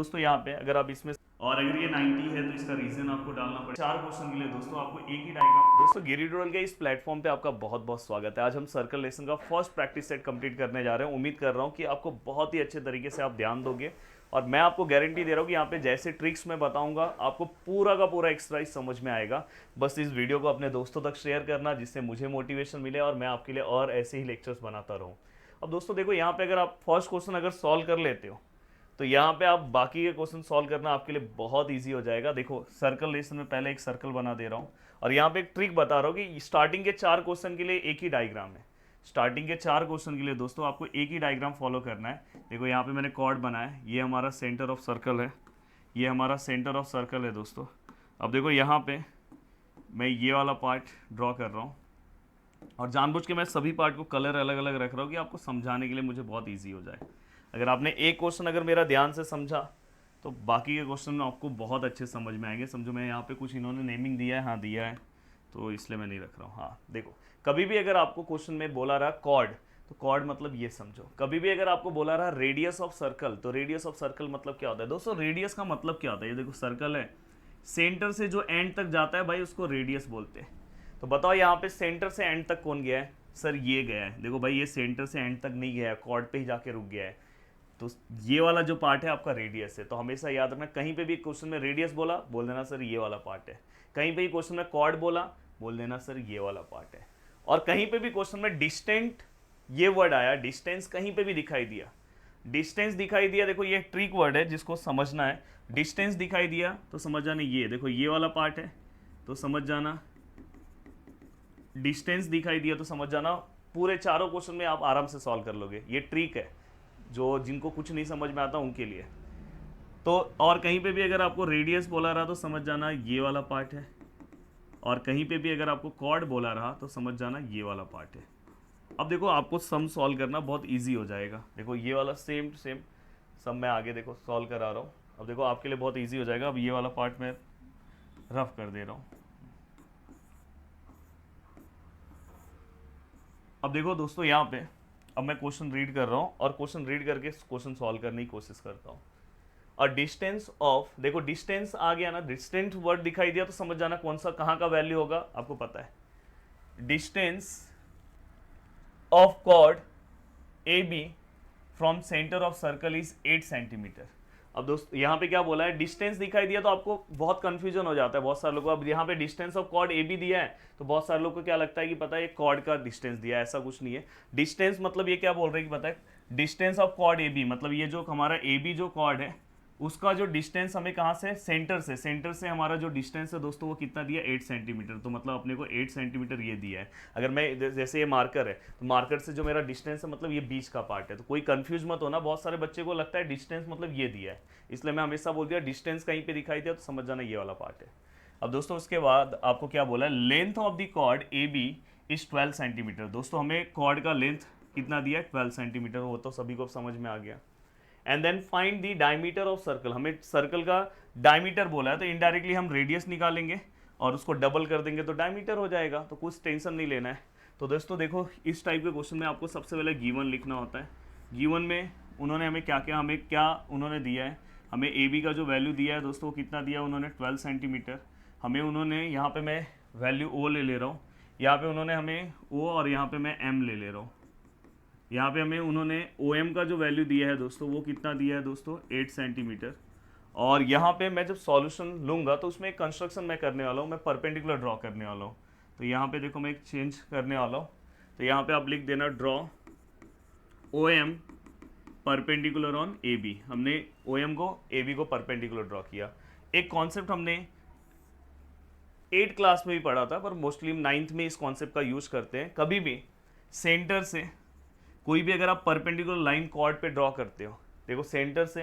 दोस्तों यहाँ पे अगर आप इसमें और अगर ये 90 है तो इसका रीजन आपको डालना पड़ेगा। 4 क्वेश्चन के लिए दोस्तों आपको एक ही डायग्राम। दोस्तों गिरी डोडल के इस प्लेटफॉर्म पे आपका बहुत बहुत स्वागत है। आज हम सर्कल लेसन का फर्स्ट प्रैक्टिस सेट कंप्लीट करने जा रहे हैं। उम्मीद कर रहा हूँ कि आपको बहुत ही अच्छे तरीके से आप ध्यान दोगे और मैं आपको गारंटी दे रहा हूँ कि यहाँ पे जैसे ट्रिक्स मैं बताऊंगा आपको पूरा का पूरा एक्सरसाइज समझ में आएगा। बस इस वीडियो को अपने दोस्तों तक शेयर करना जिससे मुझे मोटिवेशन मिले और मैं आपके लिए और ऐसे ही लेक्चर्स बनाता रहूँ। अब दोस्तों देखो यहाँ पे अगर आप फर्स्ट क्वेश्चन अगर सॉल्व कर लेते हो तो यहाँ पे आप बाकी के क्वेश्चन सॉल्व करना आपके लिए बहुत इजी हो जाएगा। देखो सर्कल लेसन में पहले एक सर्कल बना दे रहा हूँ और यहाँ पे एक ट्रिक बता रहा हूँ कि स्टार्टिंग के 4 क्वेश्चन के लिए एक ही डायग्राम है। स्टार्टिंग के 4 क्वेश्चन के लिए दोस्तों आपको एक ही डायग्राम फॉलो करना है। देखो यहाँ पे मैंने कॉर्ड बनाया है, ये हमारा सेंटर ऑफ सर्कल है, ये हमारा सेंटर ऑफ सर्कल है दोस्तों। अब देखो यहाँ पे मैं ये वाला पार्ट ड्रॉ कर रहा हूँ और जानबूझ के मैं सभी पार्ट को कलर अलग अलग रख रहा हूँ कि आपको समझाने के लिए मुझे बहुत ईजी हो जाए। अगर आपने एक क्वेश्चन अगर मेरा ध्यान से समझा तो बाकी के क्वेश्चन आपको बहुत अच्छे समझ में आएंगे। समझो मैं यहाँ पे कुछ इन्होंने नेमिंग दिया है, हाँ दिया है, तो इसलिए मैं नहीं रख रहा हूँ। हाँ देखो कभी भी अगर आपको क्वेश्चन में बोला रहा कॉर्ड तो कॉर्ड मतलब ये समझो। कभी भी अगर आपको बोला रहा रेडियस ऑफ सर्कल तो रेडियस ऑफ सर्कल मतलब क्या होता है दोस्तों। रेडियस का मतलब क्या होता है, ये देखो सर्कल है, सेंटर से जो एंड तक जाता है भाई उसको रेडियस बोलते हैं। तो बताओ यहाँ पे सेंटर से एंड तक कौन गया है, सर ये गया है। देखो भाई ये सेंटर से एंड तक नहीं गया है, कॉर्ड पे ही जाके रुक गया है, तो ये वाला जो पार्ट है आपका रेडियस है। तो हमेशा याद रखना कहीं पे भी क्वेश्चन में रेडियस बोला बोल देना सर ये वाला पार्ट है, कहीं पे भी क्वेश्चन में कॉर्ड बोला बोल देना सर ये वाला पार्ट है। और कहीं पे भी क्वेश्चन में डिस्टेंट ये वर्ड आया, डिस्टेंस कहीं पे भी दिखाई दिया, डिस्टेंस दिखाई दिया, देखो ये ट्रिक वर्ड है जिसको समझना है। डिस्टेंस दिखाई दिया तो समझ जाना ये देखो ये वाला पार्ट है, तो समझ जाना डिस्टेंस दिखाई दिया तो समझ जाना पूरे 4 क्वेश्चन में आप आराम से सॉल्व कर लोगे। ये ट्रिक है जो जिनको कुछ नहीं समझ में आता उनके लिए। तो और कहीं पे भी अगर आपको रेडियस बोला रहा तो समझ जाना ये वाला पार्ट है, और कहीं पे भी अगर आपको कॉर्ड बोला रहा तो समझ जाना ये वाला पार्ट है। अब देखो आपको सम सॉल्व करना बहुत इजी हो जाएगा। देखो ये वाला सेम टू सेम सम मैं आगे देखो सॉल्व करा रहा हूँ। अब देखो आपके लिए बहुत ईजी हो जाएगा। अब ये वाला पार्ट मैं रफ कर दे रहा हूँ। अब देखो दोस्तों यहाँ पे अब मैं क्वेश्चन रीड कर रहा हूँ और क्वेश्चन रीड करके क्वेश्चन सॉल्व करने की कोशिश करता हूँ। और डिस्टेंस ऑफ, देखो डिस्टेंस आ गया ना, डिस्टेंस वर्ड दिखाई दिया तो समझ जाना कौन सा कहाँ का वैल्यू होगा आपको पता है। Distance of chord A B from centre of circle is 8 centimetre. अब दोस्त यहाँ पे क्या बोला है, डिस्टेंस दिखाई दिया तो आपको बहुत कंफ्यूजन हो जाता है बहुत सारे लोगों को। अब यहाँ पे distance of chord A B दिया है तो बहुत सारे लोगों को क्या लगता है कि पता है ये कॉर्ड का डिस्टेंस दिया है, ऐसा कुछ नहीं है। डिस्टेंस मतलब ये क्या बोल रहे हैं कि पता है distance of chord A B मतलब ये जो हमारा ए बी जो कॉर्ड है उसका जो डिस्टेंस हमें कहाँ से, सेंटर से हमारा जो डिस्टेंस है दोस्तों वो कितना दिया 8 सेंटीमीटर। तो मतलब अपने को 8 सेंटीमीटर ये दिया है। अगर मैं जैसे ये मार्कर है तो मार्कर से जो मेरा डिस्टेंस है मतलब ये बीच का पार्ट है। तो कोई कंफ्यूज मत होना, बहुत सारे बच्चे को लगता है डिस्टेंस मतलब ये दिया है, इसलिए मैं हमेशा बोल दिया डिस्टेंस कहीं पर दिखाई दिया तो समझ जाना ये वाला पार्ट है। अब दोस्तों उसके बाद आपको क्या बोला है, length of the chord A B is 12 centimetre. दोस्तों हमें कॉर्ड का लेंथ कितना दिया है 12 सेंटीमीटर, वो तो सभी को समझ में आ गया। And then find the diameter of circle, हमें सर्कल का डायमीटर बोला है तो इनडायरेक्टली हम रेडियस निकालेंगे और उसको डबल कर देंगे तो डायमीटर हो जाएगा। तो कुछ टेंशन नहीं लेना है। तो दोस्तों देखो इस टाइप के क्वेश्चन में आपको सबसे पहले गिवन लिखना होता है। गिवन में उन्होंने हमें क्या उन्होंने दिया है, हमें ए बी का जो वैल्यू दिया है दोस्तों कितना दिया उन्होंने 12 सेंटीमीटर। हमें उन्होंने यहाँ पे मैं वैल्यू ओ ले रहा हूँ, यहाँ पे उन्होंने हमें ओ और यहाँ पे मैं एम ले रहा हूँ। यहाँ पे हमें उन्होंने ओ एम का जो वैल्यू दिया है दोस्तों वो कितना दिया है दोस्तों 8 सेंटीमीटर। और यहाँ पे मैं जब सॉल्यूशन लूँगा तो उसमें एक कंस्ट्रक्शन मैं करने वाला हूँ, मैं परपेंडिकुलर ड्रॉ करने वाला हूँ। तो यहाँ पे देखो मैं एक चेंज करने वाला हूँ। तो यहाँ पे आप लिख देना draw O M perpendicular on A B. हमने ओ एम को ए बी को परपेंडिकुलर ड्रॉ किया। एक कॉन्सेप्ट हमने 8 क्लास में भी पढ़ा था पर मोस्टली 9th में इस कॉन्सेप्ट का यूज़ करते हैं। कभी भी सेंटर से कोई भी अगर आप परपेंडिकुलर लाइन कॉर्ड पे ड्रॉ करते हो, देखो सेंटर से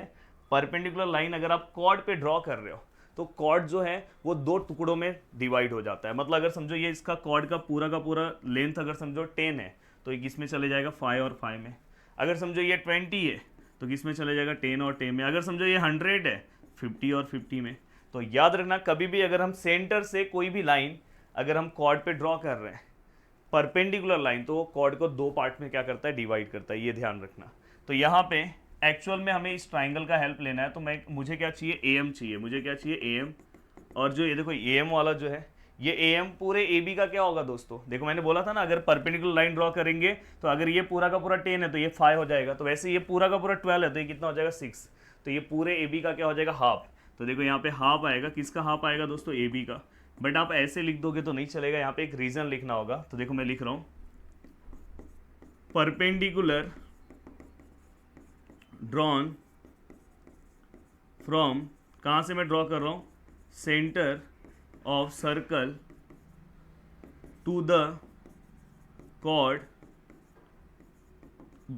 परपेंडिकुलर लाइन अगर आप कॉर्ड पे ड्रॉ कर रहे हो तो कॉर्ड जो है वो 2 टुकड़ों में डिवाइड हो जाता है। मतलब अगर समझो ये इसका कॉर्ड का पूरा लेंथ अगर समझो 10 है तो ये किस में चले जाएगा 5 और 5 में। अगर समझो ये 20 है तो किस में चले जाएगा 10 और 10 में। अगर समझो ये 100 है 50 और 50 में। तो याद रखना कभी भी अगर हम सेंटर से कोई भी लाइन अगर हम कॉर्ड पे ड्रॉ कर रहे हैं परपेंडिकुलर लाइन तो वो कॉर्ड को 2 पार्ट में क्या करता है डिवाइड करता है, ये ध्यान रखना। तो यहाँ पे एक्चुअल में हमें इस ट्राइंगल का हेल्प लेना है, तो मुझे क्या चाहिए, एम चाहिए, मुझे क्या चाहिए, एम। और जो ये देखो एम वाला जो है, ये एम पूरे ए बी का क्या होगा दोस्तों, देखो मैंने बोला था ना अगर परपेंडिकुलर लाइन ड्रॉ करेंगे तो अगर ये पूरा का पूरा 10 है तो ये 5 हो जाएगा, तो वैसे ये पूरा का पूरा 12 है तो ये कितना हो जाएगा 6, तो ये पूरे ए बी का क्या हो जाएगा, हाफ। तो देखो यहाँ पे हाफ आएगा, किसका हाफ आएगा दोस्तों, ए बी का। बट आप ऐसे लिख दोगे तो नहीं चलेगा, यहाँ पे एक रीजन लिखना होगा। तो देखो मैं लिख रहा हूँ परपेंडिकुलर ड्रॉन फ्रॉम, कहाँ से मैं ड्रॉ कर रहा हूँ, centre of circle to the chord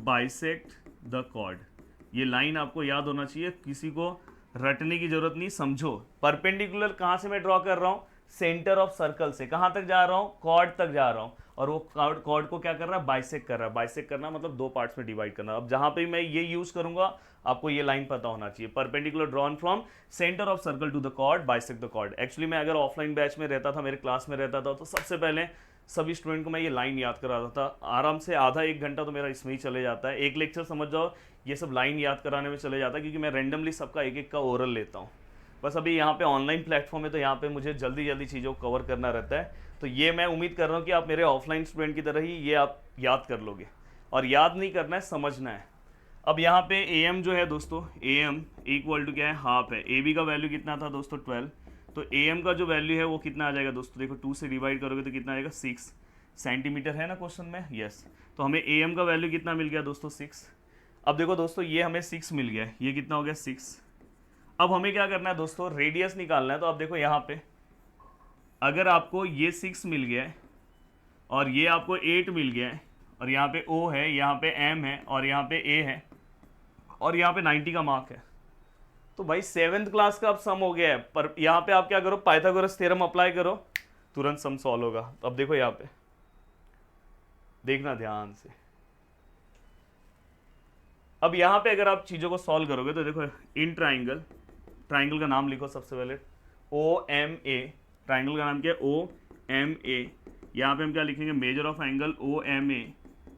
bisect the chord. ये लाइन आपको याद होना चाहिए, किसी को रटने की जरूरत नहीं, समझो। परपेंडिकुलर कहाँ से मैं ड्रॉ कर रहा हूँ, सेंटर ऑफ सर्कल से कहाँ तक जा रहा हूँ, कॉर्ड तक जा रहा हूँ, और वो कॉर्ड को क्या कर रहा है, बाइसेक्ट कर रहा है। बाइसेक्ट करना मतलब दो पार्ट्स में डिवाइड करना। अब जहां पे मैं ये यूज करूंगा आपको ये लाइन पता होना चाहिए, perpendicular drawn from centre of circle to the chord bisect the chord. Actually मैं अगर ऑफलाइन बैच में रहता था, मेरे क्लास में रहता था, तो सबसे पहले सभी स्टूडेंट को मैं ये लाइन याद कराता था। आराम से आधा एक घंटा तो मेरा इसमें ही चले जाता है, एक लेक्चर समझ जाओ ये सब लाइन याद कराने में चले जाता है, क्योंकि मैं रैंडमली सबका एक एक का ओरल लेता हूँ। बस अभी यहाँ पे ऑनलाइन प्लेटफॉर्म है तो यहाँ पे मुझे जल्दी जल्दी चीज़ों को कवर करना रहता है। तो ये मैं उम्मीद कर रहा हूँ कि आप मेरे ऑफलाइन स्टूडेंट की तरह ही ये आप याद कर लोगे, और याद नहीं करना है, समझना है। अब यहाँ पे ए एम जो है दोस्तों, ए एम इक्वल टू क्या है, हाफ है। ए बी का वैल्यू कितना था दोस्तों 12, तो ए एम का जो वैल्यू है वो कितना आ जाएगा दोस्तों, देखो 2 से डिवाइड करोगे तो कितना आएगा 6 सेंटीमीटर, है ना क्वेश्चन में, यस। तो हमें ए एम का वैल्यू कितना मिल गया दोस्तों 6। अब देखो दोस्तों ये हमें 6 मिल गया है, ये कितना हो गया 6। अब हमें क्या करना है दोस्तों, रेडियस निकालना है। तो अब देखो यहाँ पे अगर आपको ये 6 मिल गया है और ये आपको 8 मिल गया है, और यहाँ पे O है, यहाँ पे M है, और यहाँ पे A है, और यहाँ पे 90 का मार्क है, तो भाई 7th क्लास का अब सम हो गया है। पर यहाँ पे आप क्या करो, पाइथागोरस थ्योरम अप्लाई करो, तुरंत सम सॉल्व होगा। अब देखो यहाँ पे देखना ध्यान से। अब यहाँ पे अगर आप चीज़ों को सॉल्व करोगे तो देखो इन ट्राइंगल, ट्राइंगल का नाम लिखो सबसे पहले, OMA, ट्राइंगल का नाम क्या है, OMA। यहाँ पे हम क्या लिखेंगे, measure of angle OMA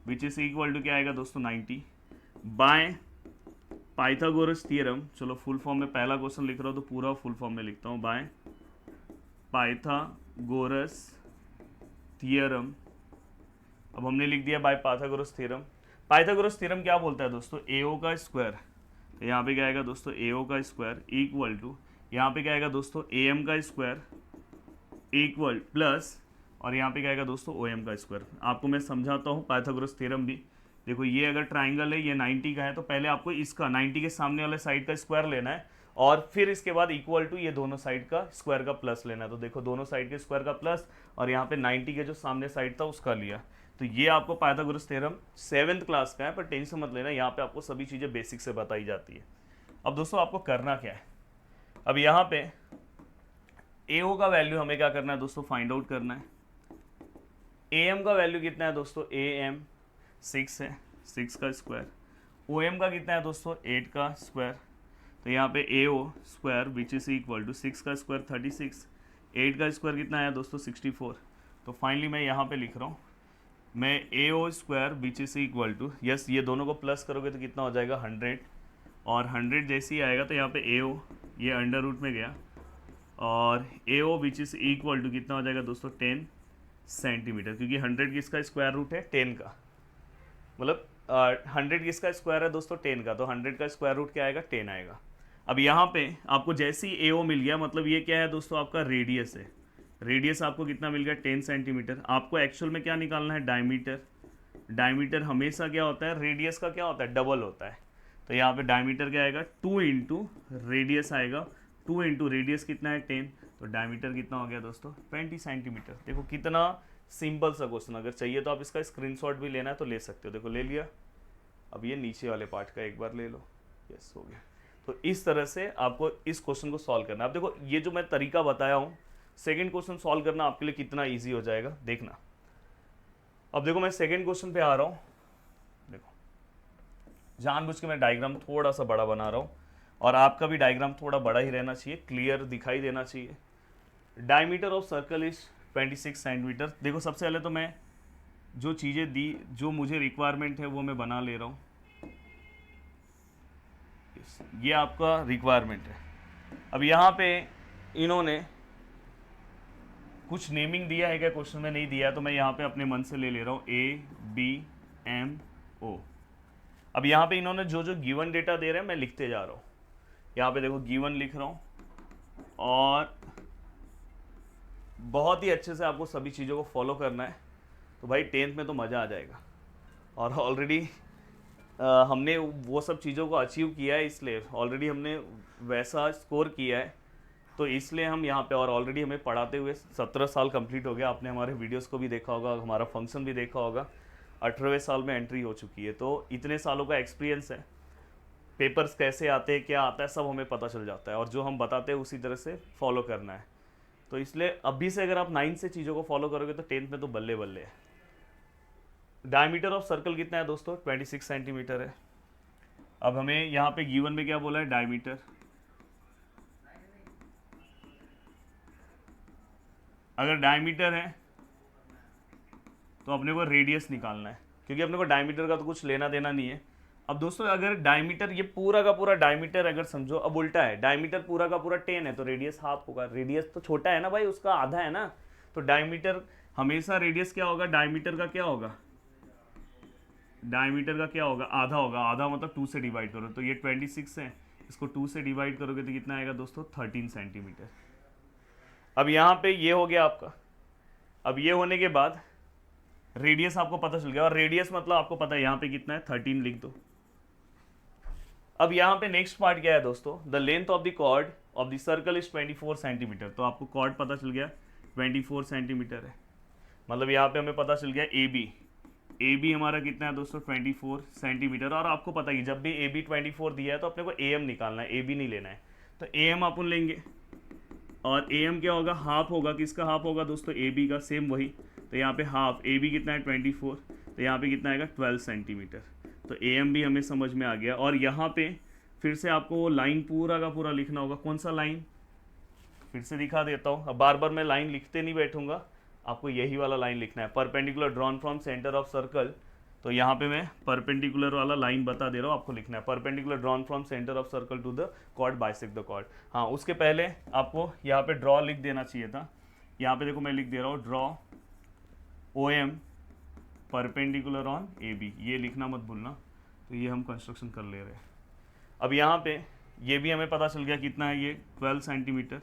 which is equal to क्या आएगा दोस्तों 90 बाय पाइथागोरस थ्योरम। चलो फुल फॉर्म में पहला क्वेश्चन लिख रहा हूँ तो पूरा फुल फॉर्म में लिखता हूँ, बाय पाइथागोरस थ्योरम। अब हमने लिख दिया bye Pythagoras theorem. Pythagoras theorem क्या बोलता है दोस्तों, AO का स्क्वायर, तो यहाँ पे क्या आएगा दोस्तों AO का स्क्वायर इक्वल टू, यहाँ पे क्या आएगा दोस्तों AM का स्क्वायर इक्वल प्लस, और यहाँ पे क्या आएगा दोस्तों OM का स्क्वायर। आपको मैं समझाता हूँ पाइथागोरस थ्योरम भी। देखो ये अगर ट्राइंगल है, ये 90 का है, तो पहले आपको इसका 90 के सामने वाले साइड का स्क्वायर लेना है, और फिर इसके बाद इक्वल टू ये दोनों साइड का स्क्वायर का प्लस लेना है। तो देखो दोनों साइड के स्क्वायर का प्लस, और यहाँ पे 90 के जो सामने साइड था उसका लिया। तो ये आपको पाइथागोरस थ्योरम 7th क्लास का है, पर टेंशन मत लेना, यहाँ पे आपको सभी चीज़ें बेसिक से बताई जाती है। अब दोस्तों आपको करना क्या है, अब यहाँ पे AO का वैल्यू हमें क्या करना है दोस्तों, फाइंड आउट करना है। AM का वैल्यू कितना है दोस्तों, AM 6 है, 6 का स्क्वायर। OM का कितना है दोस्तों 8 का स्क्वायर। तो यहाँ पे AO square which is equal to 6 का स्क्वायर 36, 8 का स्क्वायर कितना आया दोस्तों 64। तो फाइनली मैं यहाँ पे लिख रहा हूँ, मैं AO square which is equal to, yes ये दोनों को प्लस करोगे तो कितना हो जाएगा 100, और 100 जैसे ही आएगा तो यहाँ पे AO ये अंडर रूट में गया, और AO which is equal to कितना हो जाएगा दोस्तों 10 सेंटीमीटर, क्योंकि 100 किसका स्क्वायर रूट है 10 का, मतलब 100 किसका स्क्वायर है दोस्तों 10 का, तो 100 का स्क्वायर रूट क्या आएगा 10 आएगा। अब यहाँ पे आपको जैसे ही AO मिल गया, मतलब ये क्या है दोस्तों आपका रेडियस है, रेडियस आपको कितना मिल गया 10 सेंटीमीटर। आपको एक्चुअल में क्या निकालना है, डायमीटर। डायमीटर हमेशा क्या होता है, रेडियस का क्या होता है, डबल होता है। तो यहाँ पे डायमीटर क्या आएगा 2 इंटू रेडियस आएगा, 2 इंटू रेडियस कितना है 10, तो डायमीटर कितना हो गया दोस्तों 20 सेंटीमीटर। देखो कितना सिंपल सा क्वेश्चन, अगर चाहिए तो आप इसका स्क्रीनशॉट भी लेना है तो ले सकते हो। देखो ले लिया। अब ये नीचे वाले पार्ट का एक बार ले लो, यस हो गया। तो इस तरह से आपको इस क्वेश्चन को सॉल्व करना है। अब देखो ये जो मैं तरीका बताया हूँ, सेकंड क्वेश्चन सॉल्व करना आपके लिए कितना ईजी हो जाएगा, देखना। अब देखो मैं सेकंड क्वेश्चन पे आ रहा हूँ। देखो जानबूझ के मैं डायग्राम थोड़ा सा बड़ा बना रहा हूँ, और आपका भी डायग्राम थोड़ा बड़ा ही रहना चाहिए, क्लियर दिखाई देना चाहिए। Diameter of circle is 26 centimetre. देखो सबसे पहले तो मैं जो चीज़ें दी, जो मुझे रिक्वायरमेंट है वो मैं बना ले रहा हूँ। रेडियस, ये आपका रिक्वायरमेंट है। अब यहाँ पे इन्होंने कुछ नेमिंग दिया है क्या क्वेश्चन में? नहीं दिया है, तो मैं यहाँ पे अपने मन से ले रहा हूँ ABMO। अब यहाँ पे इन्होंने जो जो गिवन डेटा दे रहे हैं मैं लिखते जा रहा हूँ। यहाँ पे देखो गिवन लिख रहा हूँ, और बहुत ही अच्छे से आपको सभी चीज़ों को फॉलो करना है, तो भाई 10th में तो मज़ा आ जाएगा। और ऑलरेडी हमने वो सब चीज़ों को अचीव किया है, इसलिए ऑलरेडी हमने वैसा स्कोर किया है, तो इसलिए हम यहाँ पे, और ऑलरेडी हमें पढ़ाते हुए 17 साल कंप्लीट हो गया। आपने हमारे वीडियोस को भी देखा होगा, हमारा फंक्शन भी देखा होगा। 18वें साल में एंट्री हो चुकी है, तो इतने सालों का एक्सपीरियंस है। पेपर्स कैसे आते हैं, क्या आता है, सब हमें पता चल जाता है, और जो हम बताते हैं उसी तरह से फॉलो करना है। तो इसलिए अभी से अगर आप 9 से चीज़ों को फॉलो करोगे तो 10th में तो बल्ले बल्ले है। डायमीटर ऑफ सर्कल कितना है दोस्तों? 26 सेंटीमीटर है। अब हमें यहाँ पे गिवन में क्या बोला है? डायमीटर। अगर डायमीटर है तो अपने को रेडियस निकालना है, क्योंकि अपने को डायमीटर का तो कुछ लेना देना नहीं है। अब दोस्तों अगर डायमीटर, ये पूरा का पूरा डायमीटर अगर समझो, अब उल्टा है, डायमीटर पूरा का पूरा 10 है तो रेडियस हाफ होगा। रेडियस तो छोटा है ना भाई, उसका आधा है ना, तो डायमीटर हमेशा रेडियस क्या होगा? डायमीटर का क्या होगा? डायमीटर का क्या होगा? आधा होगा। आधा मतलब 2 से डिवाइड करो, तो ये 26 है, इसको 2 से डिवाइड करोगे तो कितना आएगा दोस्तों? 13 सेंटीमीटर। अब यहाँ पे ये हो गया आपका। अब ये होने के बाद रेडियस आपको पता चल गया, और रेडियस मतलब आपको पता है यहाँ पे कितना है, 13 लिख दो। अब यहाँ पे नेक्स्ट पार्ट क्या है दोस्तों? The length of the chord of the circle is 24 centimetre. तो आपको कॉर्ड पता चल गया 24 सेंटीमीटर है, मतलब यहाँ पे हमें पता चल गया ए बी हमारा कितना है दोस्तों? 24 सेंटीमीटर। और आपको पता है कि जब भी ए बी 24 दिया है तो अपने को ए एम निकालना है, ए बी नहीं लेना है। तो ए एम अपन लेंगे, और ए एम क्या होगा? हाफ होगा। किसका हाफ होगा दोस्तों? ए बी का, सेम वही। तो यहाँ पे हाफ, ए बी कितना है? 24, तो यहाँ पे कितना आएगा? 12 सेंटीमीटर। तो ए एम भी हमें समझ में आ गया। और यहाँ पे फिर से आपको वो लाइन पूरा का पूरा लिखना होगा। कौन सा लाइन? फिर से दिखा देता हूँ। अब बार बार मैं लाइन लिखते नहीं बैठूंगा, आपको यही वाला लाइन लिखना है। Perpendicular drawn from centre of circle, तो यहाँ पे मैं परपेंडिकुलर वाला लाइन बता दे रहा हूँ, आपको लिखना है perpendicular drawn from centre of circle to the chord bisect the chord. हाँ, उसके पहले आपको यहाँ पे ड्रॉ लिख देना चाहिए था। यहाँ पे देखो मैं लिख दे रहा हूँ, draw O M perpendicular on A B, ये लिखना मत भूलना। तो ये हम कंस्ट्रक्शन कर ले रहे हैं। अब यहाँ पे ये भी हमें पता चल गया कितना है, ये 12 सेंटीमीटर।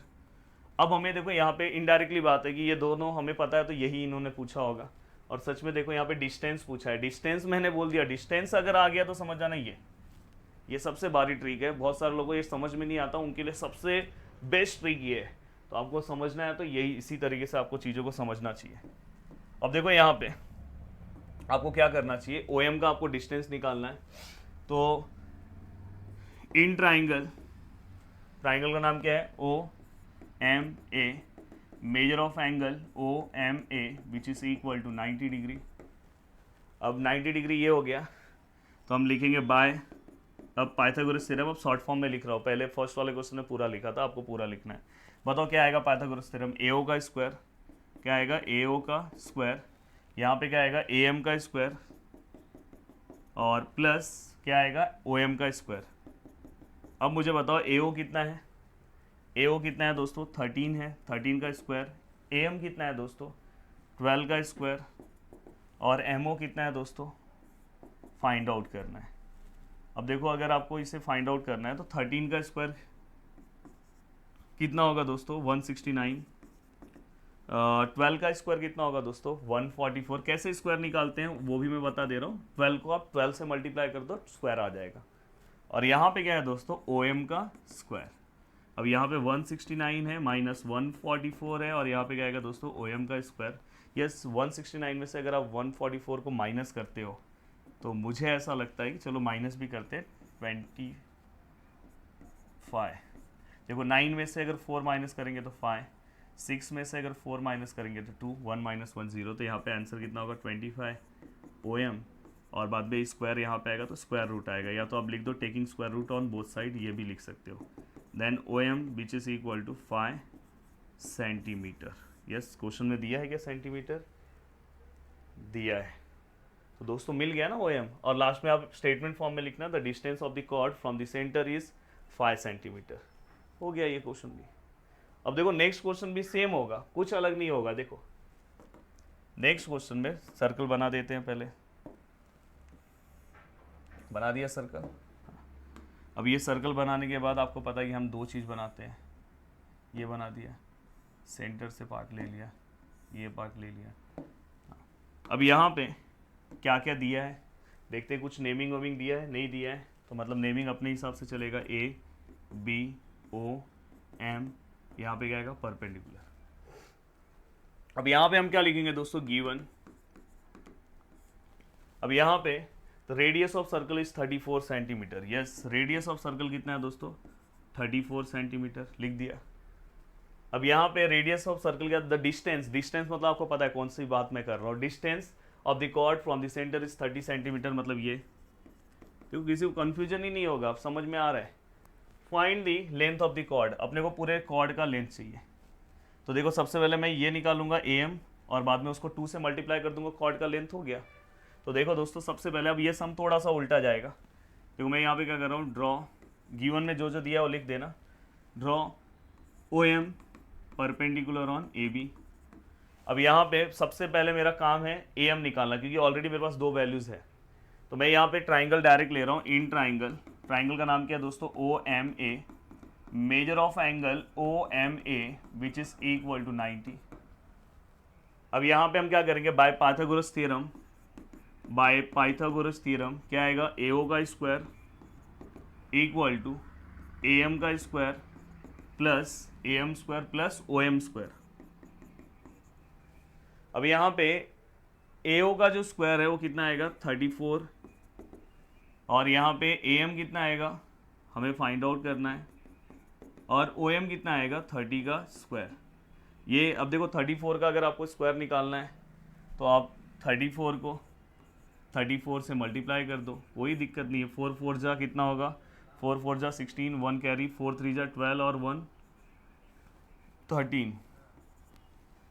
अब हमें देखो यहाँ पे इनडायरेक्टली बात है कि ये दोनों हमें पता है, तो यही इन्होंने पूछा होगा। और सच में देखो यहाँ पे डिस्टेंस पूछा है, डिस्टेंस मैंने बोल दिया। डिस्टेंस अगर आ गया तो समझ जाना ये सबसे भारी ट्रिक है। बहुत सारे लोगों को ये समझ में नहीं आता, उनके लिए सबसे बेस्ट ट्रिक ये है। तो आपको समझना है तो यही, इसी तरीके से आपको चीज़ों को समझना चाहिए। अब देखो यहाँ पे आपको क्या करना चाहिए, ओ एम का आपको डिस्टेंस निकालना है। तो इन ट्राइंगल का नाम क्या है? O M A, measure of angle O M A which is equal to 90 degree. अब 90 डिग्री ये हो गया, तो हम लिखेंगे बाय, अब पाइथागोरस थ्योरम, अब शॉर्ट फॉर्म में लिख रहा हूँ। पहले फर्स्ट वाले क्वेश्चन में पूरा लिखा था, आपको पूरा लिखना है। बताओ क्या आएगा पाइथागोरस थ्योरम? ए ओ का स्क्वायर, क्या आएगा? ए ओ का स्क्वायर। यहाँ पे क्या आएगा? ए एम का स्क्वायर, और प्लस क्या आएगा? ओ एम का स्क्वायर। अब मुझे बताओ ए ओ कितना है? ए ओ कितना है दोस्तों? 13 है, 13 का स्क्वायर। ए एम कितना है दोस्तों? 12 का स्क्वायर। और एम ओ कितना है दोस्तों? फाइंड आउट करना है। अब देखो अगर आपको इसे फाइंड आउट करना है तो 13 का स्क्वायर कितना होगा दोस्तों? 169। 12 का स्क्वायर कितना होगा दोस्तों? 144। कैसे स्क्वायर निकालते हैं वो भी मैं बता दे रहा हूँ। 12 को आप 12 से मल्टीप्लाई कर दो, स्क्वायर आ जाएगा। और यहाँ पे क्या है दोस्तों? ओ एम का स्क्वायर। अब यहाँ पे 169 है, माइनस 144 है, और यहाँ पे क्या आएगा दोस्तों? ओ एम का स्क्वायर। यस, 169 में से अगर आप 144 को माइनस करते हो तो मुझे ऐसा लगता है कि चलो माइनस भी करते हैं, 25। देखो 9 में से अगर 4 माइनस करेंगे तो 5, 6 में से अगर 4 माइनस करेंगे तो 2, 1 माइनस 1 0। तो यहाँ पे आंसर कितना होगा? 25 ओ एम, और बाद में स्क्वायर यहाँ पे आएगा तो स्क्वायर रूट आएगा। या तो आप लिख दो taking square root on both side, ये भी लिख सकते हो। Then O M which is equal to 5 centimetre. Yes, question में दिया है क्या सेंटीमीटर? दिया है। तो दोस्तों मिल गया ना ओ एम, और लास्ट में आप स्टेटमेंट फॉर्म में लिखना the distance of the chord from the centre is 5 centimetre. हो गया ये क्वेश्चन भी। अब देखो नेक्स्ट क्वेश्चन भी सेम होगा, कुछ अलग नहीं होगा। देखो नेक्स्ट क्वेश्चन में सर्कल बना देते हैं, पहले बना दिया सर्कल। अब ये सर्कल बनाने के बाद आपको पता है कि हम दो चीज़ बनाते हैं, ये बना दिया, सेंटर से पार्ट ले लिया, ये पार्ट ले लिया। अब यहाँ पे क्या क्या दिया है देखते हैं, कुछ नेमिंग वेमिंग दिया है, नहीं दिया है, तो मतलब नेमिंग अपने हिसाब से चलेगा, ए बी ओ एम, यहाँ पे क्या आएगा परपेंडिकुलर। अब यहाँ पे हम क्या लिखेंगे दोस्तों, गिवन। अब यहाँ पे the radius of circle is 34 centimetre. Yes, radius of circle कितना है दोस्तों, 34 सेंटीमीटर, लिख दिया। अब यहाँ पे रेडियस ऑफ सर्कल का द डिस्टेंस, डिस्टेंस मतलब आपको पता है कौन सी बात मैं कर रहा हूँ, distance of the chord from the centre is 30 centimetre, मतलब ये, क्योंकि किसी को कंफ्यूजन ही नहीं होगा, अब समझ में आ रहा है। Find the length of the chord, अपने को पूरे कॉर्ड का लेंथ चाहिए। तो देखो सबसे पहले मैं ये निकालूंगा ए एम, और बाद में उसको 2 से मल्टीप्लाई कर दूंगा, कॉर्ड का लेंथ हो गया। तो देखो दोस्तों सबसे पहले अब ये सम थोड़ा सा उल्टा जाएगा, देखो मैं यहाँ पे क्या कर रहा हूँ, ड्रॉ, गिवन में जो जो दिया है वो लिख देना, draw O M perpendicular on A B. अब यहाँ पे सबसे पहले मेरा काम है ए एम निकालना, क्योंकि ऑलरेडी मेरे पास दो वैल्यूज़ है। तो मैं यहाँ पे ट्राइंगल डायरेक्ट ले रहा हूँ, इन ट्राइंगल, ट्राइंगल का नाम क्या है दोस्तों, O M A, measure of angle O M A which is equal to 90। अब यहाँ पे हम क्या करेंगे, by Pythagoras theorem, by Pythagoras theorem क्या आएगा, ए ओ का square equal to A M का square plus A M square plus O M square. अब यहाँ पे ए ओ का जो स्क्वायर है वो कितना आएगा, 34, और यहाँ पे ए एम कितना आएगा हमें फाइंड आउट करना है, और ओ एम कितना आएगा 30 का स्क्वायर। ये अब देखो 34 का अगर आपको स्क्वायर निकालना है तो आप 34 को 34 से मल्टीप्लाई कर दो, कोई दिक्कत नहीं है। 4 4 जा कितना होगा, 4 4 जा 16, 1 कैरी, 4 3 जा 12 और 1 13,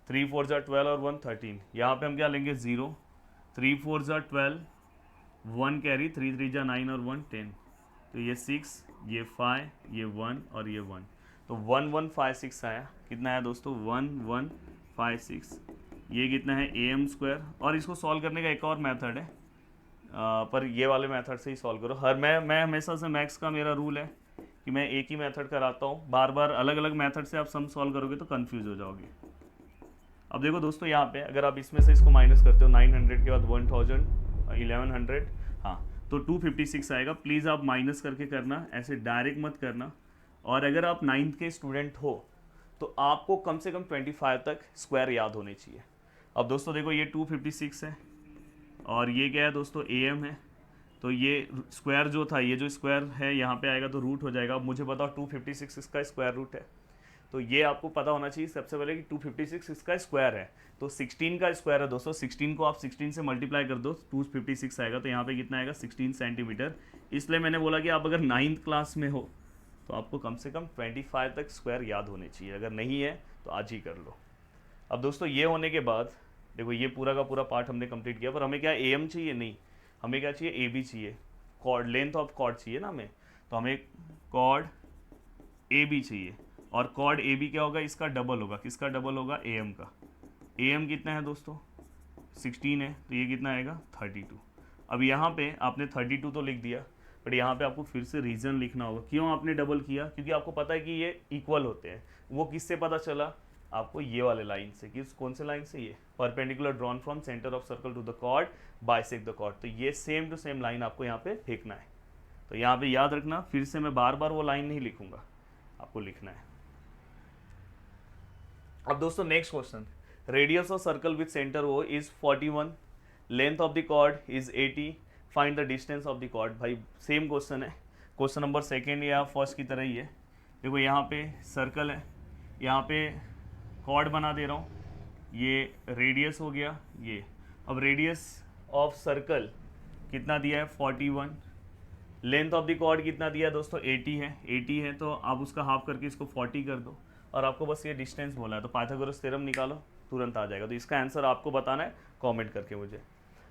3 4 जा 12 और 1 13। यहाँ पे हम क्या लेंगे 0, 3 4 जा 12, 1 कैरी, 3 3 जा 9 और 1 10, तो ये 6, ये 5, ये 1 और ये 1, तो 1 1 5 6 आया। कितना है दोस्तों, 1 1 5 6। ये कितना है ए एम स्क्वायर। और इसको सॉल्व करने का एक और मेथड है, पर ये वाले मेथड से ही सॉल्व करो। मैं हमेशा से मैथ्स का मेरा रूल है कि मैं एक ही मेथड कराता हूँ, बार बार अलग अलग मेथड से आप सम सॉल्व करोगे तो कंफ्यूज हो जाओगे। अब देखो दोस्तों यहाँ पे अगर आप इसमें से इसको माइनस करते हो, 900 के बाद 1000, 1100, हाँ, तो 256 आएगा। प्लीज़ आप माइनस करके करना, ऐसे डायरेक्ट मत करना। और अगर आप 9th के स्टूडेंट हो तो आपको कम से कम 25 तक स्क्वायर याद होने चाहिए। अब दोस्तों देखो ये 256 है, और ये क्या है दोस्तों, ए एम है, तो ये स्क्वायर जो था, ये जो स्क्वायर है यहाँ पे आएगा तो रूट हो जाएगा। अब मुझे बताओ 256 इसका स्क्वायर रूट है, तो ये आपको पता होना चाहिए सबसे पहले कि 256 इसका स्क्वायर है, तो 16 का स्क्वायर है दोस्तों। 16 को आप 16 से मल्टीप्लाई कर दो, 256 आएगा, तो यहाँ पे कितना आएगा 16 सेंटीमीटर। इसलिए मैंने बोला कि आप अगर 9th क्लास में हो तो आपको कम से कम 25 तक स्क्वायर याद होने चाहिए, अगर नहीं है तो आज ही कर लो। अब दोस्तों ये होने के बाद देखो ये पूरा का पूरा पार्ट हमने कंप्लीट किया, पर हमें क्या ए एम चाहिए, नहीं, हमें क्या चाहिए, ए बी चाहिए, कॉर्ड, लेंथ ऑफ कॉर्ड चाहिए ना हमें, तो हमें कॉर्ड ए बी चाहिए। और कॉर्ड ए बी क्या होगा, इसका डबल होगा, किसका डबल होगा, ए एम का। ए एम कितना है दोस्तों 16 है, तो ये कितना आएगा 32। अब यहाँ पे आपने 32 तो लिख दिया, बट यहाँ पे आपको फिर से रीज़न लिखना होगा क्यों आपने डबल किया, क्योंकि आपको पता है कि ये इक्वल होते हैं। वो किससे पता चला आपको, ये वाले लाइन से, कि कौन से लाइन से, ये perpendicular drawn from centre of circle to the chord bisect the chord. तो ये सेम टू सेम लाइन आपको यहाँ पे लिखना है। तो यहाँ पे याद रखना, फिर से मैं बार बार वो लाइन नहीं लिखूंगा, आपको लिखना है। अब दोस्तों next question, radius of circle with centre O is 41, length of the chord is 80, find the distance of the chord. भाई सेम क्वेश्चन है, क्वेश्चन नंबर सेकेंड या फर्स्ट की तरह ही है। देखो यहाँ पे सर्कल है, यहाँ पे कॉर्ड बना दे रहा हूँ, ये रेडियस हो गया ये। अब रेडियस ऑफ सर्कल कितना दिया है 41, लेंथ ऑफ द कॉर्ड कितना दिया है दोस्तों 80 है, 80 है, तो आप उसका हाफ करके इसको 40 कर दो, और आपको बस ये डिस्टेंस बोला है, तो पाइथागोरस थ्योरम निकालो, तुरंत आ जाएगा। तो इसका आंसर आपको बताना है कमेंट करके मुझे।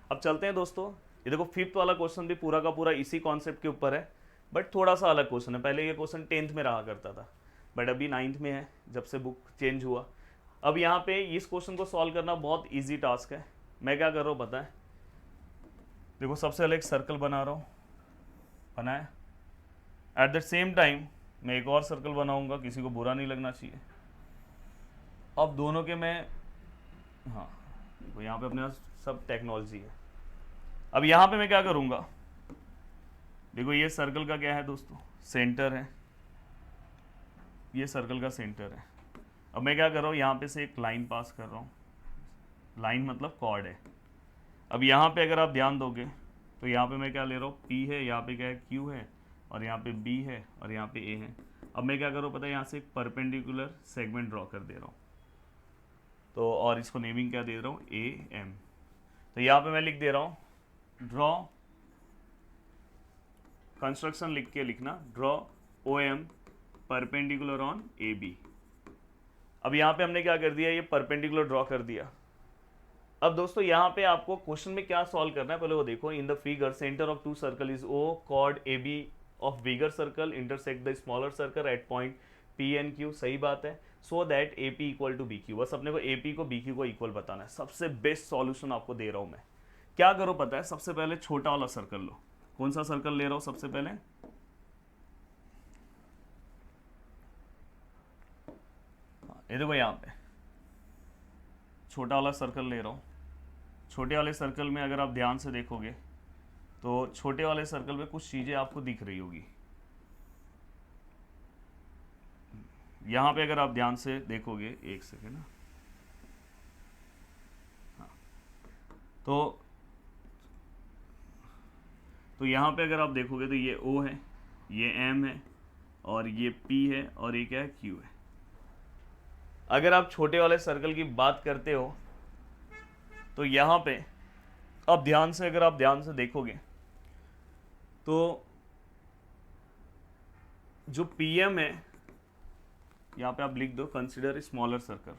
अब चलते हैं दोस्तों, ये देखो फिफ्थ वाला क्वेश्चन भी पूरा का पूरा इसी कॉन्सेप्ट के ऊपर है, बट थोड़ा सा अलग क्वेश्चन है। पहले ये क्वेश्चन 10th में रहा करता था, बट अभी 9th में है जब से बुक चेंज हुआ। अब यहाँ पे इस क्वेश्चन को सॉल्व करना बहुत ईजी टास्क है। मैं क्या कर रहा हूँ पता है, देखो सबसे पहले एक सर्कल बना रहा हूँ, बनाया। एट द सेम टाइम मैं एक और सर्कल बनाऊंगा, किसी को बुरा नहीं लगना चाहिए। अब दोनों के मैं, हाँ देखो यहाँ पे अपने पास सब टेक्नोलॉजी है। अब यहाँ पे मैं क्या करूँगा, देखो ये सर्कल का क्या है दोस्तों, सेंटर है, ये सर्कल का सेंटर है। अब मैं क्या कर रहा हूँ, यहाँ पे से एक लाइन पास कर रहा हूँ, लाइन मतलब कॉर्ड है। अब यहाँ पे अगर आप ध्यान दोगे तो यहाँ पे मैं क्या ले रहा हूँ, P है, यहाँ पे क्या है, Q है, और यहाँ पे B है, और यहाँ पे A है। अब मैं क्या कर रहा हूँ पता है, यहाँ से एक परपेंडिकुलर सेगमेंट ड्रॉ कर दे रहा हूँ, तो और इसको नेमिंग क्या दे रहा हूँ, AM। तो यहाँ पे मैं लिख दे रहा हूँ ड्रॉ, कंस्ट्रक्शन लिख के लिखना, draw OM perpendicular on AB। अब यहाँ पे हमने क्या कर दिया, ये परपेंडिकुलर ड्रॉ कर दिया। अब दोस्तों यहाँ पे आपको क्वेश्चन में क्या सॉल्व करना है पहले वो देखो। In the figure centre of two circle is O, chord AB of bigger circle intersect the smaller circle at point P and Q। सही बात है। So that AP equal to BQ, बस अपने को AP को BQ को equal बताना है। सबसे बेस्ट सॉल्यूशन आपको दे रहा हूँ मैं। क्या करो पता है, सबसे पहले छोटा वाला सर्कल लो। कौन सा सर्कल ले रहा हूँ सबसे पहले, ये देखो यहाँ पे छोटा वाला सर्कल ले रहा हूँ। छोटे वाले सर्कल में अगर आप ध्यान से देखोगे तो छोटे वाले सर्कल में कुछ चीज़ें आपको दिख रही होगी। यहाँ पे अगर आप ध्यान से देखोगे, एक सेकेंड ना, हाँ, तो यहाँ पे अगर आप देखोगे तो ये O है, ये M है, और ये P है, और ये क्या है, Q है। अगर आप छोटे वाले सर्कल की बात करते हो तो यहाँ पे अब ध्यान से, अगर आप ध्यान से देखोगे तो जो PM है, यहाँ पे आप लिख दो consider smaller circle,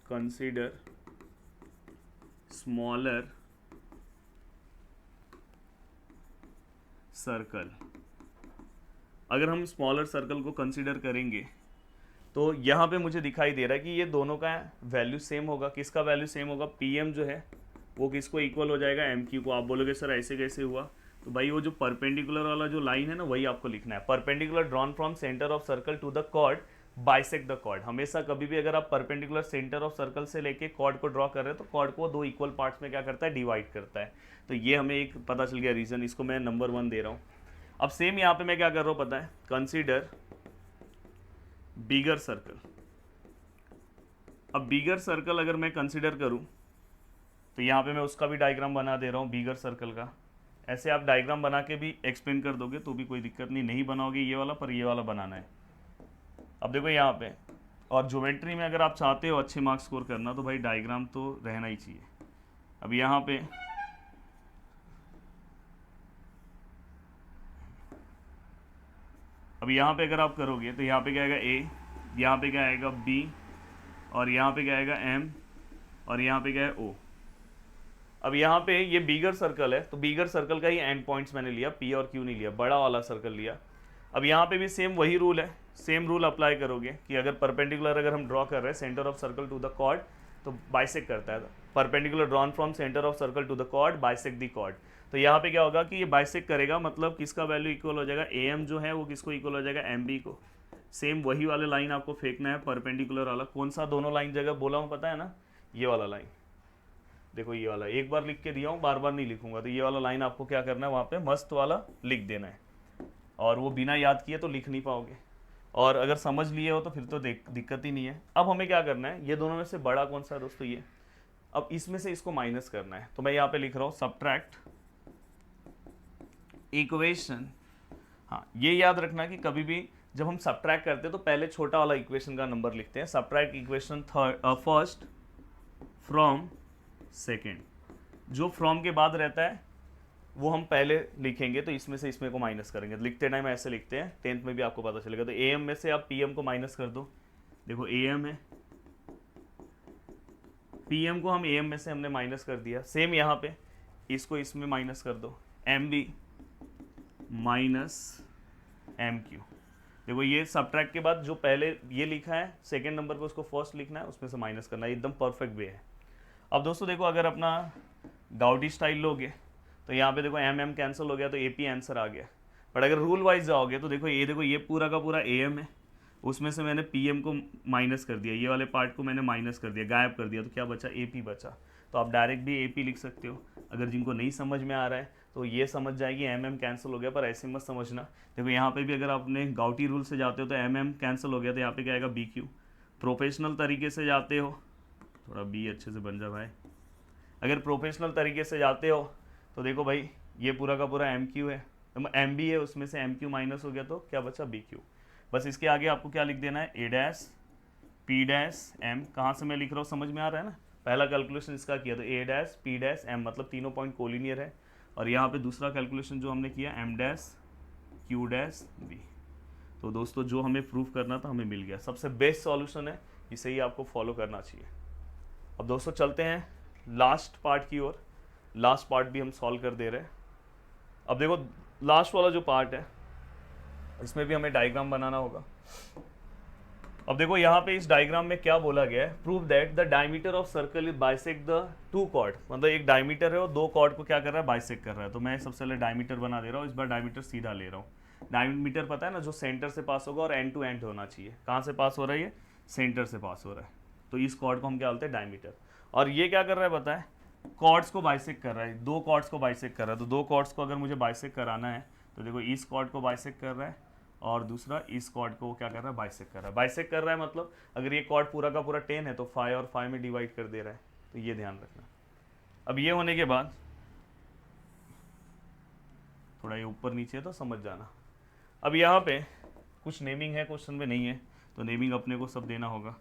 consider smaller circle. अगर हम स्मॉलर सर्कल को कंसीडर करेंगे तो यहाँ पे मुझे दिखाई दे रहा है कि ये दोनों का वैल्यू सेम होगा। किसका वैल्यू सेम होगा, PM जो है वो किसको इक्वल हो जाएगा, MQ को। आप बोलोगे सर ऐसे कैसे हुआ, तो भाई वो जो परपेंडिकुलर वाला जो लाइन है ना, वही आपको लिखना है। Perpendicular drawn from centre of circle to the chord bisect the chord. हमेशा कभी भी अगर आप परपेंडिकुलर सेंटर ऑफ सर्कल से लेके कॉर्ड को ड्रॉ कर रहे हैं तो कॉर्ड को दो इक्वल पार्ट्स में क्या करता है, डिवाइड करता है। तो ये हमें एक पता चल गया रीजन, इसको मैं नंबर 1 दे रहा हूँ। अब सेम यहाँ पे मैं क्या कर रहा हूँ पता है, कंसीडर बिगर सर्कल। अब बिगर सर्कल अगर मैं कंसीडर करूं तो यहाँ पे मैं उसका भी डायग्राम बना दे रहा हूँ बिगर सर्कल का। ऐसे आप डायग्राम बना के भी एक्सप्लेन कर दोगे तो भी कोई दिक्कत नहीं, नहीं बनाओगे ये वाला पर ये वाला बनाना है। अब देखो यहाँ पे, और ज्योमेट्री में अगर आप चाहते हो अच्छे मार्क्स स्कोर करना तो भाई डायग्राम तो रहना ही चाहिए। अब यहाँ पे अगर आप करोगे तो यहाँ पे क्या आएगा A, यहाँ पे क्या आएगा B, और यहाँ पे क्या आएगा M, और यहाँ पे क्या है O। अब यहाँ पे ये बिगर सर्कल है तो बिगर सर्कल का ही एंड पॉइंट्स मैंने लिया, P और Q नहीं लिया, बड़ा वाला सर्कल लिया। अब यहाँ पे भी सेम वही रूल है, सेम रूल अप्लाई करोगे कि अगर परपेंडिकुलर अगर हम ड्रॉ कर रहे हैं centre of circle to the chord तो बाइसेक्ट करता है। Perpendicular drawn from centre of circle to the chord bisect the chord. तो यहाँ पे क्या होगा कि ये बाइसेक्ट करेगा, मतलब किसका वैल्यू इक्वल हो जाएगा, AM जो है वो किसको इक्वल हो जाएगा, MB को। सेम वही वाले लाइन आपको फेंकना है, परपेंडिकुलर वाला। कौन सा दोनों लाइन जगह बोला हूँ पता है ना, ये वाला लाइन। देखो ये वाला एक बार लिख के दिया हूँ, बार बार नहीं लिखूंगा। तो ये वाला लाइन आपको क्या करना है, वहाँ पे मस्त वाला लिख देना है, और वो बिना याद किए तो लिख नहीं पाओगे, और अगर समझ लिए हो तो फिर तो दिक्कत ही नहीं है। अब हमें क्या करना है, ये दोनों में से बड़ा कौन सा है दोस्तों, ये। अब इसमें से इसको माइनस करना है, तो मैं यहाँ पे लिख रहा हूँ सब्ट्रैक्ट इक्वेशन। हाँ, ये याद रखना कि कभी भी जब हम सब्ट्रैक्ट करते हैं तो पहले छोटा वाला इक्वेशन का नंबर लिखते हैं। Subtract equation first from second, जो फ्रॉम के बाद रहता है वो हम पहले लिखेंगे, तो इसमें से इसमें को माइनस करेंगे। लिखते टाइम ऐसे लिखते हैं, 10th में भी आपको पता चलेगा। तो AM में से आप PM को माइनस कर दो। देखो AM है, PM को हम AM में से हमने माइनस कर दिया। सेम यहाँ पे इसको इसमें माइनस कर दो, M B minus M Q. देखो ये सब्ट्रैक्ट के बाद जो पहले ये लिखा है सेकेंड नंबर पे उसको फर्स्ट लिखना है, उसमें से माइनस करना है, एकदम परफेक्ट वे है। अब दोस्तों देखो अगर अपना गाउडी स्टाइल लोगे तो यहाँ पे देखो एम एम कैंसिल हो गया तो ए पी आंसर आ गया। बट अगर रूल वाइज जाओगे तो देखो ये पूरा का पूरा ए एम है, उसमें से मैंने पी एम को माइनस कर दिया, ये वाले पार्ट को मैंने माइनस कर दिया, गायब कर दिया, तो क्या बचा, ए पी बचा। तो आप डायरेक्ट भी ए पी लिख सकते हो। अगर जिनको नहीं समझ में आ रहा है तो ये समझ जाएगी एम एम कैंसिल हो गया, पर ऐसे मत समझना। देखो यहाँ पे भी अगर आपने गाउटी रूल से जाते हो तो एम एम कैंसिल हो गया, तो यहाँ पे क्या आएगा, बी क्यू। प्रोफेशनल तरीके से जाते हो, थोड़ा बी अच्छे से बन जा भाई, अगर प्रोफेशनल तरीके से जाते हो तो देखो भाई ये पूरा का पूरा एम क्यू है, तो एम बी है, उसमें से एम क्यू माइनस हो गया तो क्या बचा, बी क्यू। बस इसके आगे आपको क्या लिख देना है, ए डैश पी डैश एम। कहाँ से मैं लिख रहा हूँ समझ में आ रहा है ना, पहला कैलकुलेशन इसका किया तो ए डैश पी डैश एम, मतलब तीनों पॉइंट कोलिनियर है। और यहाँ पे दूसरा कैलकुलेशन जो हमने किया M dash Q dash B. तो दोस्तों जो हमें प्रूफ करना था हमें मिल गया, सबसे बेस्ट सॉल्यूशन है, इसे ही आपको फॉलो करना चाहिए। अब दोस्तों चलते हैं लास्ट पार्ट की ओर, लास्ट पार्ट भी हम सॉल्व कर दे रहे हैं। अब देखो लास्ट वाला जो पार्ट है इसमें भी हमें डायग्राम बनाना होगा। अब देखो यहाँ पे इस डायग्राम में क्या बोला गया है, prove that the diameter of circle is bisect the two chord, मतलब एक डायमीटर है और दो कॉर्ड को क्या कर रहा है, बाइसेक्ट कर रहा है। तो मैं सबसे पहले डायमीटर बना दे रहा हूँ, इस बार डायमीटर सीधा ले रहा हूँ। डायमीटर पता है ना, जो सेंटर से पास होगा और एंड टू एंड होना चाहिए। कहाँ से पास हो रहा है, ये सेंटर से पास हो रहा है, तो इस कॉर्ड को हम क्या बोलते हैं, डायमीटर। और ये क्या कर रहा है पता है, कॉर्ड्स को बाइसेक्ट कर रहा है, दो कॉर्ड्स को बाइसेक्ट कर रहा है। तो दो कॉर्ड्स को अगर मुझे बाइसेक्ट कराना है तो देखो इस कॉर्ड को बाइसेक्ट कर रहा है और दूसरा इस कॉर्ड को क्या कर रहा है, बाइसेक्ट कर रहा है। बाइसेक्ट कर रहा है मतलब अगर ये कॉर्ड पूरा का पूरा 10 है तो 5 और 5 में डिवाइड कर दे रहा है, तो ये ध्यान रखना। अब ये होने के बाद थोड़ा ये ऊपर नीचे है तो समझ जाना। अब यहाँ पे कुछ नेमिंग है, क्वेश्चन में नहीं है, तो नेमिंग अपने को सब देना होगा।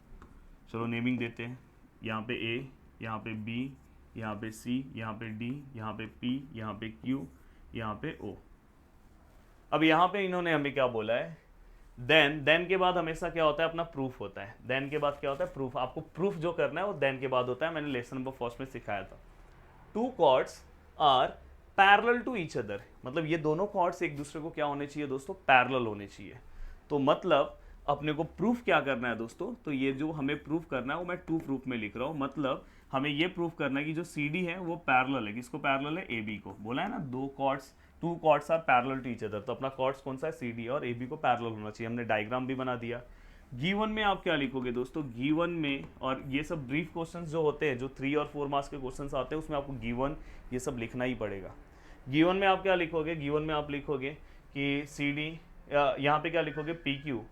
चलो नेमिंग देते हैं, यहाँ पे ए, यहाँ पे बी, यहाँ पे सी, यहाँ पे डी, यहाँ पे पी, यहाँ पे क्यू, यहाँ पे ओ। अब यहाँ पे इन्होंने हमें क्या बोला है, देन के बाद हमेशा क्या होता है, अपना प्रूफ होता है। देन के बाद क्या होता है, प्रूफ। आपको प्रूफ जो करना है वो देन के बाद होता है, मैंने लेसन नंबर फर्स्ट में सिखाया था। Two chords are parallel to each other, मतलब ये दोनों कॉर्ड्स एक दूसरे को क्या होने चाहिए दोस्तों, पैरेलल होने चाहिए। तो मतलब अपने को प्रूफ क्या करना है दोस्तों, तो ये जो हमें प्रूफ करना है वो मैं टू प्रूफ में लिख रहा हूँ। मतलब हमें ये प्रूफ करना है कि जो सी डी है वो पैरेलल है, किसको पैरेलल है, ए बी को। बोला है ना, दो chords, two chords are parallel to each other, तो अपना कॉर्ड्स कौन सा है, सी डी, और ए बी को पैरेलल होना चाहिए। हमने डायग्राम भी बना दिया। गिवन में आप क्या लिखोगे दोस्तों, गिवन में, और ये सब ब्रीफ क्वेश्चंस जो होते हैं, जो 3 और 4 मार्क्स के क्वेश्चंस आते हैं, उसमें आपको गिवन ये सब लिखना ही पड़ेगा। गिवन में आप क्या लिखोगे, गिवन में आप लिखोगे कि सी डी, यहाँ पे क्या लिखोगे, P Q,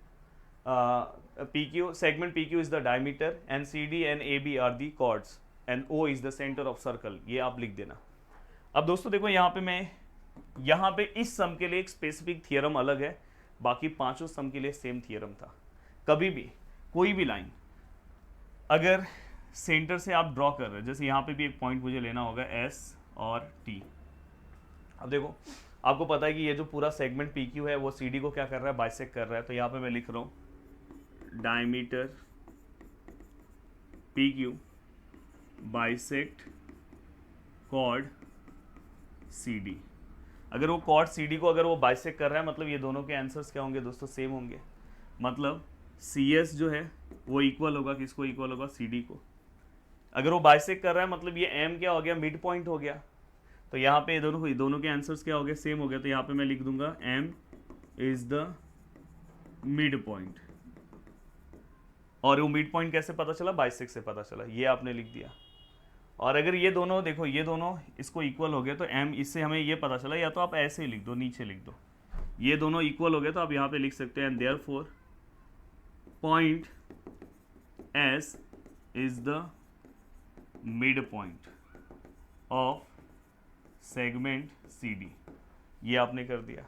PQ segment PQ is the diameter and CD and AB are the chords and O is the center of circle, ये आप लिख देना। अब दोस्तों देखो यहाँ पे मैं, यहाँ पे इस सम के लिए एक स्पेसिफिक थियरम अलग है, बाकी पांचों सम के लिए सेम थियरम था। कभी भी कोई भी लाइन अगर सेंटर से आप ड्रॉ कर रहे हैं, जैसे यहाँ पे भी एक पॉइंट मुझे लेना होगा S और T। अब देखो आपको पता है कि ये जो पूरा सेगमेंट PQ है वो CD को क्या कर रहा है, बाइसेक्ट कर रहा है। तो यहाँ पे मैं लिख रहा हूँ diameter PQ bisect chord CD। अगर वो कॉर्ड CD को अगर वो बाइसेक्ट कर रहा है, मतलब ये दोनों के आंसर्स क्या होंगे दोस्तों, सेम होंगे। मतलब CS जो है वो इक्वल होगा, किसको इक्वल होगा, CD को। अगर वो बाइसेक्ट कर रहा है मतलब ये M क्या हो गया, मिड पॉइंट हो गया। तो यहाँ पे दोनों के आंसर्स क्या हो गए, सेम हो गया। तो यहाँ पे मैं लिख दूंगा M is the mid point. और वो मिड पॉइंट कैसे पता चला, बाइसेक्ट से पता चला, ये आपने लिख दिया। और अगर ये दोनों देखो, ये दोनों इसको इक्वल हो गए तो M, इससे हमें ये पता चला, या तो आप ऐसे ही लिख दो, नीचे लिख दो, ये दोनों इक्वल हो गए तो आप यहाँ पे लिख सकते हैं therefore point S is the mid point of segment CD। ये आपने कर दिया।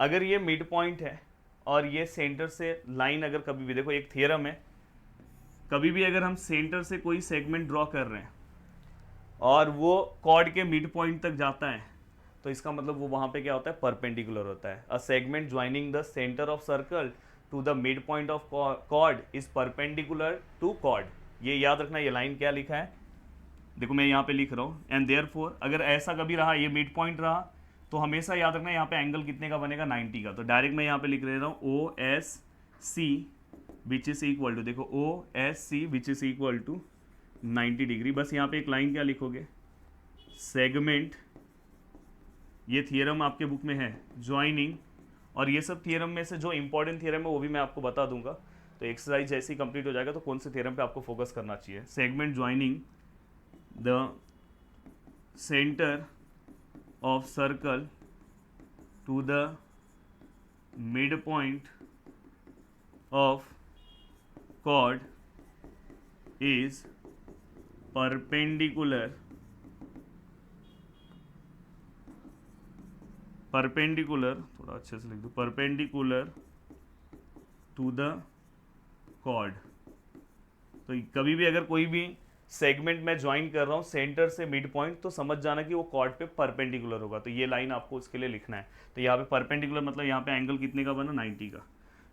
अगर ये मिड पॉइंट है और ये सेंटर से लाइन, अगर कभी भी देखो एक थियरम है, कभी भी अगर हम सेंटर से कोई सेगमेंट ड्रॉ कर रहे हैं और वो कॉर्ड के मिड पॉइंट तक जाता है, तो इसका मतलब वो वहाँ पे क्या होता है, परपेंडिकुलर होता है। A segment joining the centre of circle to the mid point of chord is perpendicular to chord. ये याद रखना, ये लाइन क्या लिखा है, देखो मैं यहाँ पे लिख रहा हूँ, एंड देयरफॉर अगर ऐसा कभी रहा, ये मिड पॉइंट रहा, तो हमेशा याद रखना यहाँ पे एंगल कितने का बनेगा, 90 का। तो डायरेक्ट मैं यहाँ पे लिख रहा हूँ O S C which is equal to, देखो O S C which is equal to 90 degree. बस यहाँ पे एक लाइन क्या लिखोगे, सेगमेंट, ये थियरम आपके बुक में है, ज्वाइनिंग, और ये सब थियरम में से जो इंपॉर्टेंट थियरम है वो भी मैं आपको बता दूंगा। तो एक्सरसाइज जैसे ही कंप्लीट हो जाएगा तो कौन से थियरम पे आपको फोकस करना चाहिए। Segment joining the centre of circle to the midpoint of chord is perpendicular थोड़ा अच्छे से लिख दो, perpendicular to the chord। तो कभी भी अगर कोई भी सेगमेंट में ज्वाइन कर रहा हूँ सेंटर से मिड पॉइंट, तो समझ जाना कि वो कॉर्ड पे परपेंडिकुलर होगा। तो ये लाइन आपको उसके लिए लिखना है। तो यहाँ पे परपेंडिकुलर मतलब यहाँ पे एंगल कितने का बना, 90 का।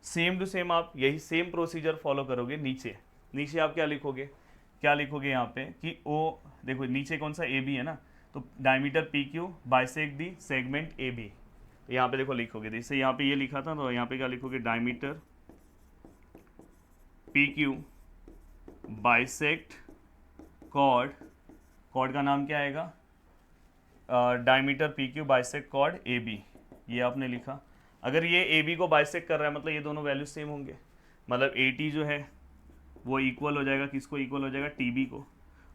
सेम टू सेम आप यही सेम प्रोसीजर फॉलो करोगे नीचे। नीचे आप क्या लिखोगे, यहाँ पे कि ओ, देखो नीचे कौन सा ए बी है ना, तो diameter P Q bisect the segment A B. तो यहाँ पे देखो लिखोगे, जैसे यहाँ पे ये लिखा था, तो यहाँ पे क्या लिखोगे, diameter P Q bisect chord, chord का नाम क्या आएगा, diameter P Q bisect chord A B, ये आपने लिखा। अगर ये ए बी को बाइसेक्ट कर रहा है मतलब ये दोनों वैल्यू सेम होंगे, मतलब ए टी जो है वो इक्वल हो जाएगा, किसको इक्वल हो जाएगा, टी बी को।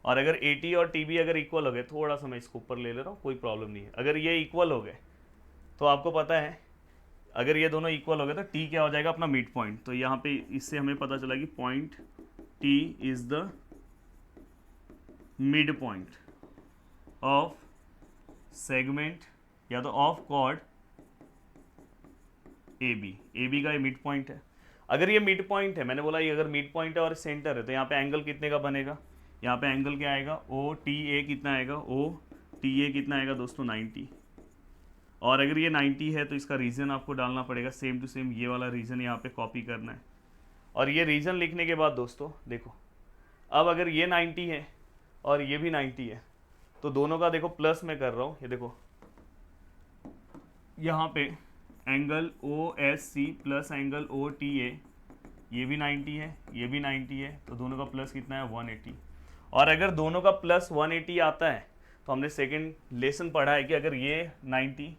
और अगर ए टी और टी बी अगर इक्वल हो गए, थोड़ा सा मैं इसको ऊपर ले रहा हूँ, कोई प्रॉब्लम नहीं है, अगर ये इक्वल हो गए तो आपको पता है अगर ये दोनों इक्वल हो गए तो टी क्या हो जाएगा, अपना मिड पॉइंट। तो यहाँ पे इससे हमें पता चला कि point T is the mid point of segment या तो ऑफ कॉर्ड ए बी का ये मिड पॉइंट है। अगर ये मिड पॉइंट है, मैंने बोला ये अगर मिड पॉइंट है और सेंटर है, तो यहाँ पे एंगल कितने का बनेगा, यहाँ पे एंगल क्या आएगा, ओ टी ए कितना आएगा, ओ टी ए कितना आएगा दोस्तों, 90। और अगर ये 90 है तो इसका रीजन आपको डालना पड़ेगा, सेम टू सेम ये वाला रीजन यहाँ पे कॉपी करना है। और ये रीजन लिखने के बाद दोस्तों देखो, अब अगर ये 90 है और ये भी 90 है, तो दोनों का देखो प्लस में कर रहा हूँ, ये देखो यहाँ पे angle O S C plus angle O T A, ये भी 90 है, ये भी 90 है, तो दोनों का प्लस कितना है, 180। और अगर दोनों का प्लस 180 आता है तो हमने सेकंड लेसन पढ़ा है कि अगर ये 90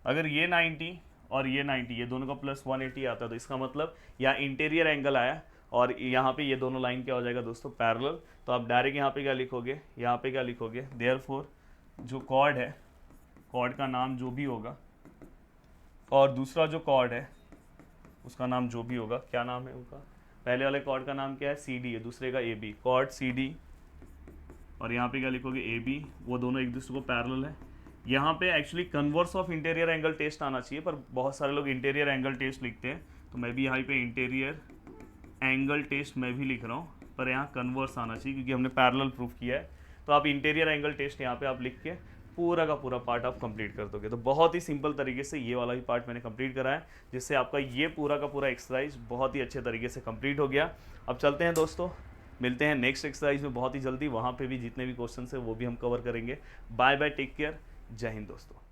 अगर ये 90 और ये 90, ये दोनों का प्लस 180 आता है, तो इसका मतलब यहाँ इंटीरियर एंगल आया और यहाँ पे ये दोनों लाइन क्या हो जाएगा दोस्तों, पैरेलल। तो आप डायरेक्ट यहाँ पे क्या लिखोगे, देयरफॉर जो कॉर्ड है, कॉर्ड का नाम जो भी होगा, और दूसरा जो कॉर्ड है उसका नाम जो भी होगा, क्या नाम है उनका, पहले वाले कॉर्ड का नाम क्या है, सी डी है, दूसरे का A B, chord C D, और यहाँ पे क्या लिखोगे, ए बी, वो दोनों एक दूसरे को पैरेलल है। यहाँ पे actually converse of interior angle test आना चाहिए, पर बहुत सारे लोग इंटीरियर एंगल टेस्ट लिखते हैं, तो मैं भी यहाँ पे इंटीरियर एंगल टेस्ट मैं भी लिख रहा हूँ, पर यहाँ कन्वर्स आना चाहिए क्योंकि हमने पैरेलल प्रूफ किया है। तो आप इंटीरियर एंगल टेस्ट यहाँ पे आप लिख के पूरा का पूरा पार्ट आप कंप्लीट कर दोगे। तो बहुत ही सिंपल तरीके से ये वाला भी पार्ट मैंने कंप्लीट करा है, जिससे आपका ये पूरा का पूरा एक्सरसाइज बहुत ही अच्छे तरीके से कंप्लीट हो गया। अब चलते हैं दोस्तों, मिलते हैं नेक्स्ट एक्सरसाइज में बहुत ही जल्दी, वहाँ पे भी जितने भी क्वेश्चन है वो भी हम कवर करेंगे। बाय बाय, टेक केयर, जय हिंद दोस्तों।